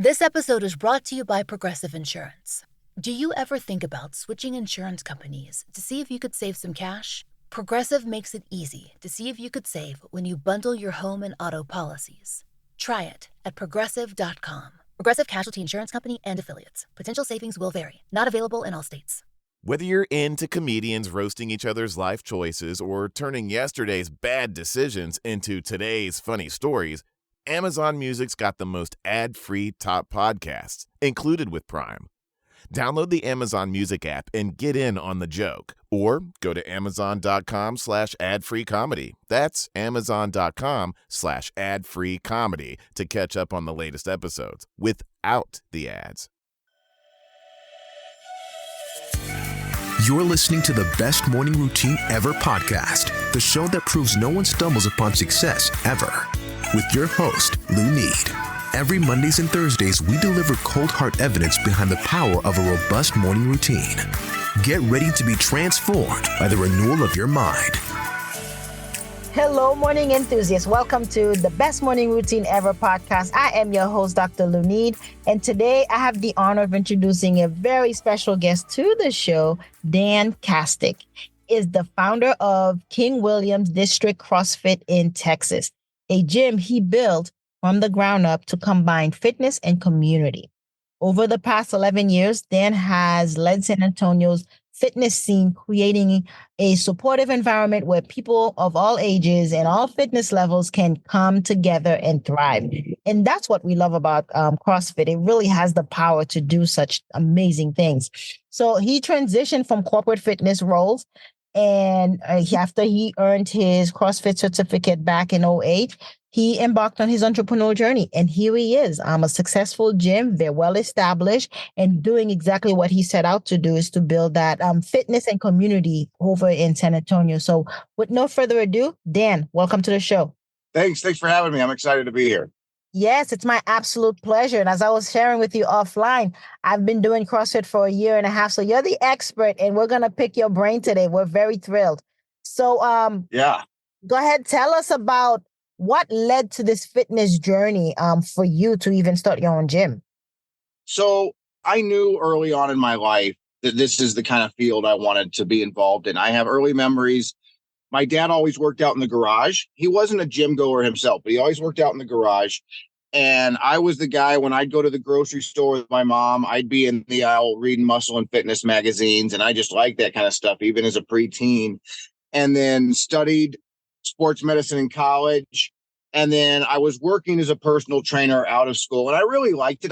This episode is brought to you by Progressive Insurance. Do you ever think about switching insurance companies to see if you could save some cash? Progressive makes it easy to see if you could save when you bundle your home and auto policies. Try it at Progressive.com. Progressive Casualty Insurance Company and Affiliates. Potential savings will vary. Not available in all states. Whether you're into comedians roasting each other's life choices or turning yesterday's bad decisions into today's funny stories, Amazon Music's got the most ad-free top podcasts, included with Prime. Download the Amazon Music app and get in on the joke. Or go to amazon.com/ad-free comedy. That's amazon.com/ad-free comedy to catch up on the latest episodes without the ads. You're listening to the Best Morning Routine Ever podcast, the show that proves no one stumbles upon success ever. With your host, Lou Need. Every Mondays and Thursdays, we deliver cold hard evidence behind the power of a robust morning routine. Get ready to be transformed by the renewal of your mind. Hello, morning enthusiasts. Welcome to the Best Morning Routine Ever podcast. I am your host, Dr. Lou Need, and today I have the honor of introducing a very special guest to the show. Dan Kachtik is the founder of King Williams District CrossFit in Texas, a gym he built from the ground up to combine fitness and community. Over the past 11 years, Dan has led San Antonio's fitness scene, creating a supportive environment where people of all ages and all fitness levels can come together and thrive. And that's what we love about CrossFit. It really has the power to do such amazing things. So he transitioned from corporate fitness roles, and after he earned his CrossFit certificate back in 2008, he embarked on his entrepreneurial journey. And here he is, a successful gym. They're well established and doing exactly what he set out to do, is to build that fitness and community over in San Antonio. So with no further ado, Dan, welcome to the show. Thanks for having me. I'm excited to be here. Yes, it's my absolute pleasure. And as I was sharing with you offline, I've been doing CrossFit for 1.5 years. So you're the expert, and we're going to pick your brain today. We're very thrilled. So go ahead, tell us about what led to this fitness journey for you to even start your own gym. So I knew early on in my life that this is the kind of field I wanted to be involved in. I have early memories. My dad always worked out in the garage. He wasn't a gym goer himself, but he always worked out in the garage. And I was the guy, when I'd go to the grocery store with my mom, I'd be in the aisle reading muscle and fitness magazines. And I just liked that kind of stuff, even as a preteen. And then studied sports medicine in college. And then I was working as a personal trainer out of school. And I really liked it.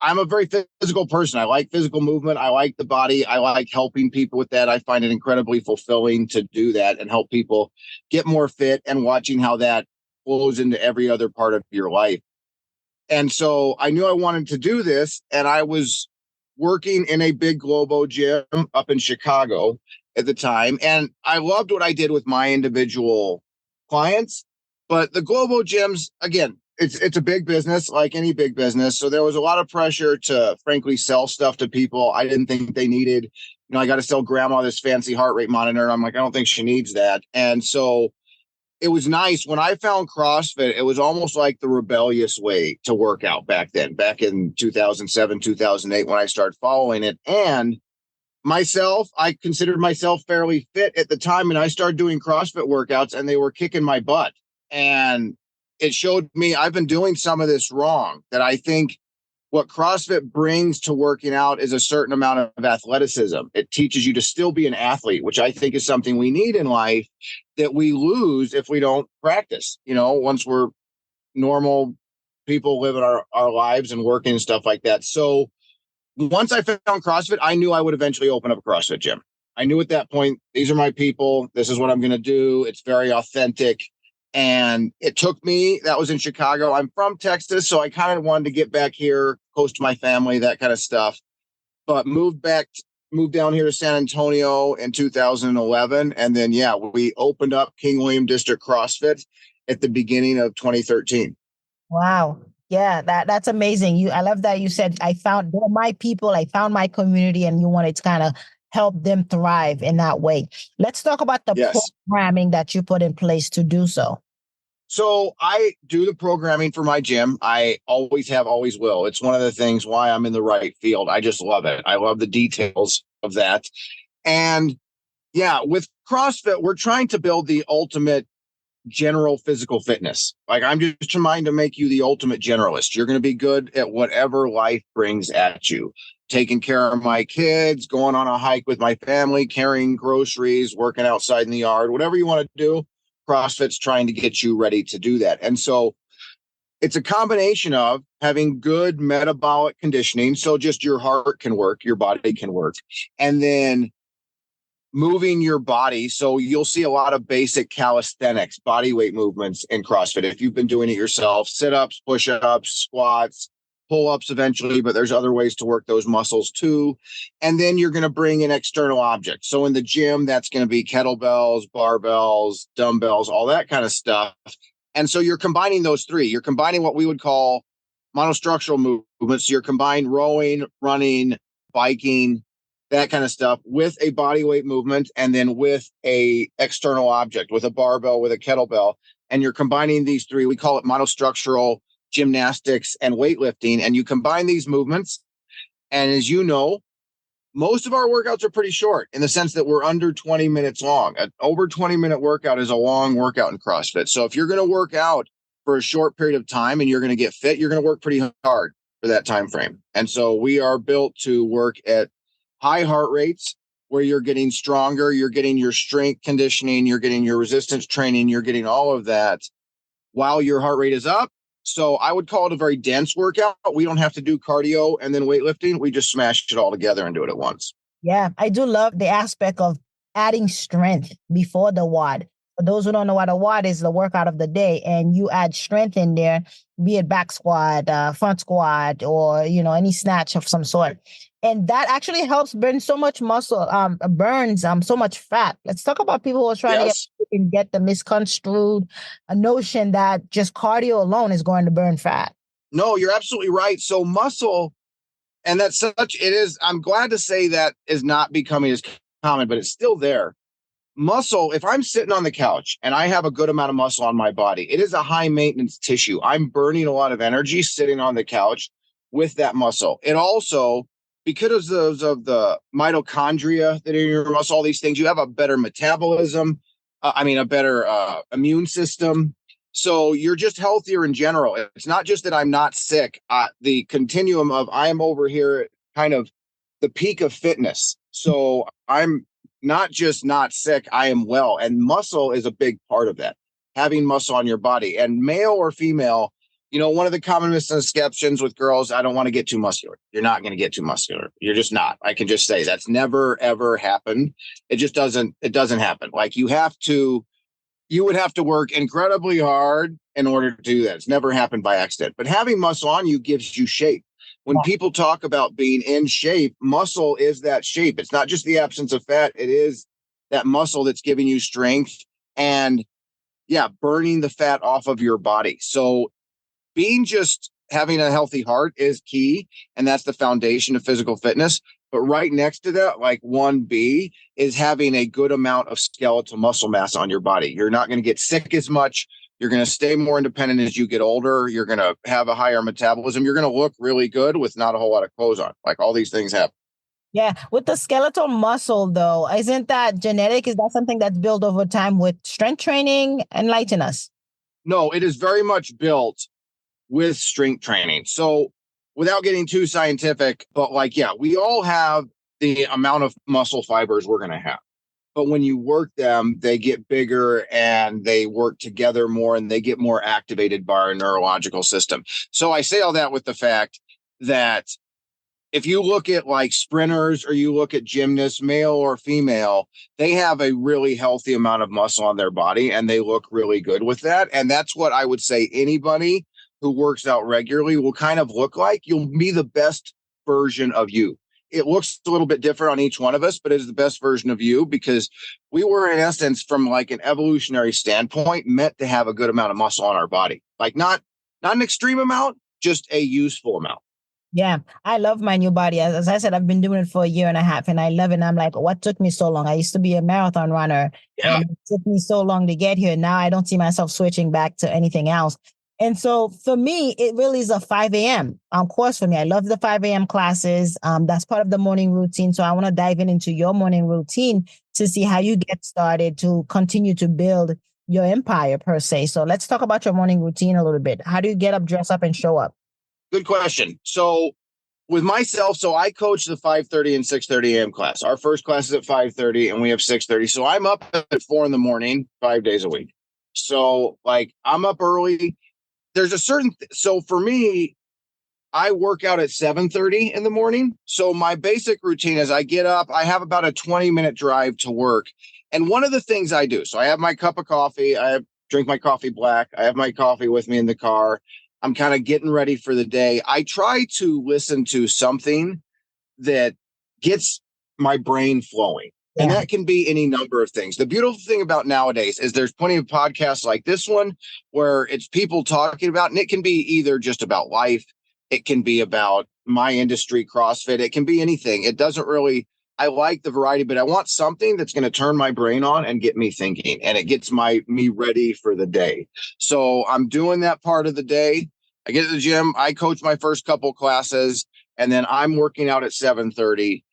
I'm a very physical person. I like physical movement. I like the body. I like helping people with that. I find it incredibly fulfilling to do that and help people get more fit, and watching how that flows into every other part of your life. And so I knew I wanted to do this, and I was working in a big Globo gym up in Chicago at the time. And I loved what I did with my individual clients, but the Globo gyms, again, it's a big business, like any big business. So there was a lot of pressure to, frankly, sell stuff to people I didn't think they needed. I got to sell grandma this fancy heart rate monitor. I'm like, I don't think she needs that. And so it was nice. When I found CrossFit, it was almost like the rebellious way to work out back then, back in 2007, 2008, when I started following it. And I considered myself fairly fit at the time, and I started doing CrossFit workouts, and they were kicking my butt. And it showed me I've been doing some of this wrong, that I think what CrossFit brings to working out is a certain amount of athleticism. It teaches you to still be an athlete, which I think is something we need in life that we lose if we don't practice. Once we're normal people living our lives and working and stuff like that. So once I found CrossFit, I knew I would eventually open up a CrossFit gym. I knew at that point, these are my people. This is what I'm going to do. It's very authentic. And it took me, that was in Chicago. I'm from Texas, so I kind of wanted to get back here, close to my family, that kind of stuff. But moved down here to San Antonio in 2011. And then, we opened up King William District CrossFit at the beginning of 2013. Wow. Yeah, that's amazing. I love that you said, I found my people, I found my community, and you wanted to kind of help them thrive in that way. Let's talk about the programming that you put in place to do so. So I do the programming for my gym. I always have, always will. It's one of the things why I'm in the right field. I just love it. I love the details of that. And yeah, with CrossFit, we're trying to build the ultimate general physical fitness. Like I'm just trying to make you the ultimate generalist. You're going to be good at whatever life brings at you. Taking care of my kids, going on a hike with my family, carrying groceries, working outside in the yard, whatever you want to do. CrossFit's trying to get you ready to do that. And so it's a combination of having good metabolic conditioning. So just your heart can work, your body can work. And then moving your body. So you'll see a lot of basic calisthenics, body weight movements in CrossFit. If you've been doing it yourself, sit-ups, push-ups, squats, pull-ups eventually, but there's other ways to work those muscles too. And then you're going to bring in external objects. So in the gym, that's going to be kettlebells, barbells, dumbbells, all that kind of stuff. And so you're combining those three. You're combining what we would call monostructural movements. You're combining rowing, running, biking, that kind of stuff with a body weight movement, and then with a external object, with a barbell, with a kettlebell. And you're combining these three. We call it monostructural gymnastics and weightlifting. And you combine these movements. And as you know, most of our workouts are pretty short in the sense that we're under 20 minutes long. An over 20-minute workout is a long workout in CrossFit. So if you're going to work out for a short period of time and you're going to get fit, you're going to work pretty hard for that time frame. And so we are built to work at high heart rates where you're getting stronger, you're getting your strength conditioning, you're getting your resistance training, you're getting all of that while your heart rate is up. So I would call it a very dense workout. We don't have to do cardio and then weightlifting. We just smash it all together and do it at once. Yeah, I do love the aspect of adding strength before the WOD. For those who don't know what a WOD is, the workout of the day, and you add strength in there, be it back squat, front squat, or, any snatch of some sort. And that actually helps burn so much muscle, burns so much fat. Let's talk about people who are trying to get the misconstrued notion that just cardio alone is going to burn fat. No, you're absolutely right. So muscle, and that's such, it is, I'm glad to say that is not becoming as common, but it's still there. Muscle, if I'm sitting on the couch and I have a good amount of muscle on my body, it is a high maintenance tissue. I'm burning a lot of energy sitting on the couch with that muscle. It also, because of the mitochondria that are in your muscle, all these things, you have a better metabolism, a better immune system. So you're just healthier in general. It's not just that I'm not sick. The continuum of I'm over here at kind of the peak of fitness. So I'm not just not sick, I am well. And muscle is a big part of that, having muscle on your body. And male or female, one of the common misconceptions with girls, I don't want to get too muscular. You're not going to get too muscular. You're just not. I can just say that's never, ever happened. It just doesn't happen. Like you would have to work incredibly hard in order to do that. It's never happened by accident. But having muscle on you gives you shape. When people talk about being in shape, muscle is that shape. It's not just the absence of fat. It is that muscle that's giving you strength and, burning the fat off of your body. So having a healthy heart is key, and that's the foundation of physical fitness. But right next to that, like 1B, is having a good amount of skeletal muscle mass on your body. You're not going to get sick as much. You're going to stay more independent as you get older. You're going to have a higher metabolism. You're going to look really good with not a whole lot of clothes on. Like all these things happen. Yeah. With the skeletal muscle, though, isn't that genetic? Is that something that's built over time with strength training? Enlighten us. No, it is very much built with strength training. So without getting too scientific, but we all have the amount of muscle fibers we're going to have. But when you work them, they get bigger and they work together more and they get more activated by our neurological system. So I say all that with the fact that if you look at like sprinters or you look at gymnasts, male or female, they have a really healthy amount of muscle on their body and they look really good with that. And that's what I would say anybody who works out regularly will kind of look like. You'll be the best version of you. It looks a little bit different on each one of us, but it is the best version of you because we were, in essence, from like an evolutionary standpoint, meant to have a good amount of muscle on our body. Like not an extreme amount, just a useful amount. Yeah, I love my new body. As I said, I've been doing it for a year and a half and I love it. And I'm like, what took me so long? I used to be a marathon runner Yeah. and it took me so long to get here. Now I don't see myself switching back to anything else. And so for me, it really is a 5 a.m. Course for me. I love the 5 a.m. classes. That's part of the morning routine. So I want to dive into your morning routine to see how you get started to continue to build your empire per se. So let's talk about your morning routine a little bit. How do you get up, dress up, and show up? Good question. So with myself, so I coach the 5:30 and 6:30 a.m. class. Our first class is at 5:30 and we have 6:30. So I'm up at 4 in the morning, 5 days a week. So like I'm up early. There's a certain, so for me, I work out at 7:30 in the morning. So my basic routine is I get up, I have about a 20-minute drive to work. And one of the things I do, so I have my cup of coffee, drink my coffee black, I have my coffee with me in the car. I'm kind of getting ready for the day. I try to listen to something that gets my brain flowing. And Yeah. that can be any number of things. The beautiful thing about nowadays is there's plenty of podcasts like this one where it's people talking about, and it can be either just about life. It can be about my industry, CrossFit. It can be anything. It doesn't really, I like the variety, but I want something that's going to turn my brain on and get me thinking, and it gets me ready for the day. So I'm doing that part of the day. I get to the gym. I coach my first couple classes, and then I'm working out at 7:30.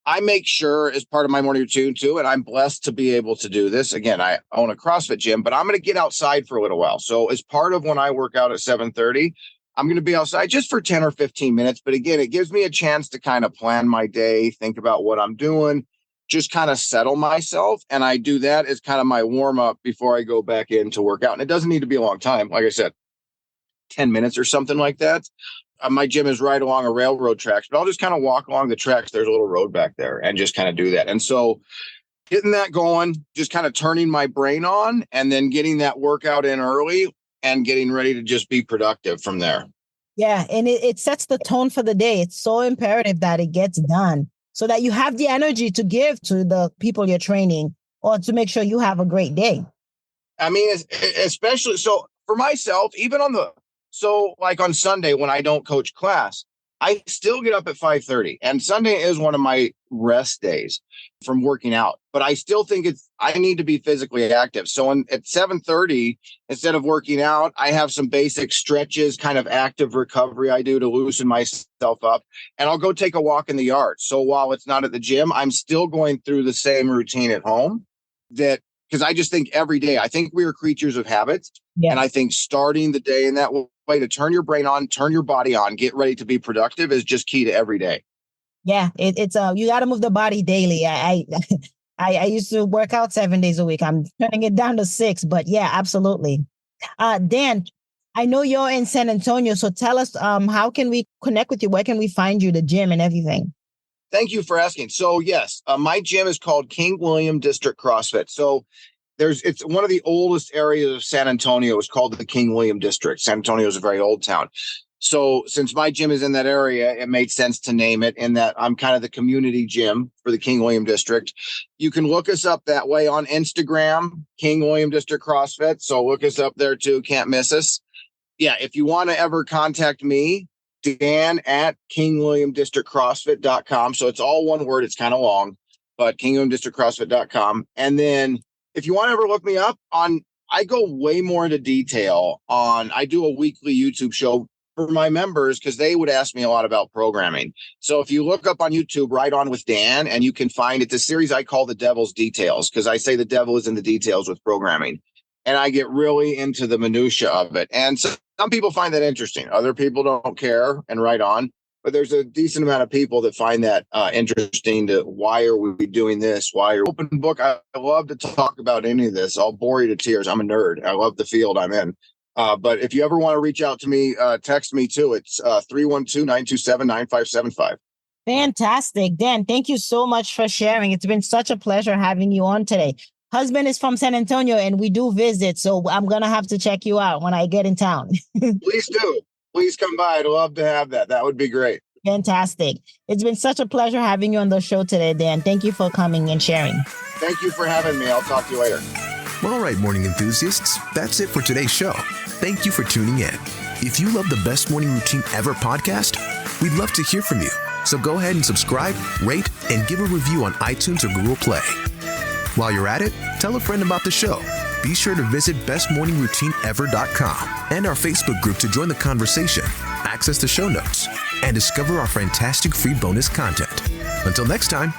I make sure as part of my morning routine too, and I'm blessed to be able to do this. Again, I own a CrossFit gym, but I'm going to get outside for a little while. So as part of when I work out at 7:30, I'm going to be outside just for 10 or 15 minutes. But again, it gives me a chance to kind of plan my day, think about what I'm doing, just kind of settle myself. And I do that as kind of my warm up before I go back in to work out. And it doesn't need to be a long time. Like I said, 10 minutes or something like that. My gym is right along a railroad tracks, but I'll just kind of walk along the tracks. There's a little road back there and just kind of do that. And so getting that going, just kind of turning my brain on and then getting that workout in early and getting ready to just be productive from there. Yeah, and it sets the tone for the day. It's so imperative that it gets done so that you have the energy to give to the people you're training or to make sure you have a great day. I mean, especially so for myself, even so like on Sunday when I don't coach class, I still get up at 5:30, and Sunday is one of my rest days from working out, but I still think I need to be physically active. So at 7:30, instead of working out, I have some basic stretches, kind of active recovery I do to loosen myself up, and I'll go take a walk in the yard. So while it's not at the gym, I'm still going through the same routine at home because I just think every day, I think we are creatures of habits. Yeah. And I think starting the day in that way to turn your brain on, turn your body on, get ready to be productive is just key to every day. Yeah, it's you got to move the body daily. I used to work out 7 days a week. I'm turning it down to 6, but yeah, absolutely. Dan, I know you're in San Antonio, so tell us how can we connect with you? Where can we find you, the gym and everything? Thank you for asking. So yes, my gym is called King William District CrossFit. So it's one of the oldest areas of San Antonio. It's called the King William District. San Antonio is a very old town. So since my gym is in that area, it made sense to name it in that I'm kind of the community gym for the King William District. You can look us up that way on Instagram, King William District CrossFit. So look us up there too. Can't miss us. Yeah. If you want to ever contact me, Dan at KingWilliamDistrictCrossFit.com. So it's all one word. It's kind of long, but KingWilliamDistrictCrossFit.com. And then if you want to ever look me up I go way more into detail I do a weekly YouTube show for my members because they would ask me a lot about programming. So if you look up on YouTube, Right On with Dan, and you can find it, the series I call The Devil's Details, because I say the devil is in the details with programming. And I get really into the minutia of it. And so some people find that interesting. Other people don't care and Right On. But there's a decent amount of people that find that interesting to why are we doing this? Why are open book? I love to talk about any of this. I'll bore you to tears. I'm a nerd. I love the field I'm in. But if you ever want to reach out to me, text me too. It's 312-927-9575. Fantastic. Dan, thank you so much for sharing. It's been such a pleasure having you on today. Husband is from San Antonio and we do visit. So I'm going to have to check you out when I get in town. Please do. Please come by. I'd love to have that. That would be great. Fantastic. It's been such a pleasure having you on the show today, Dan. Thank you for coming and sharing. Thank you for having me. I'll talk to you later. All right, morning enthusiasts, that's it for today's show. Thank you for tuning in. If you love the Best Morning Routine Ever podcast, We'd love to hear from you. So go ahead and subscribe, rate, and give a review on iTunes or Google Play. While you're at it, tell a friend about the show. Be sure to visit bestmorningroutineever.com and our Facebook group to join the conversation, access the show notes, and discover our fantastic free bonus content. Until next time,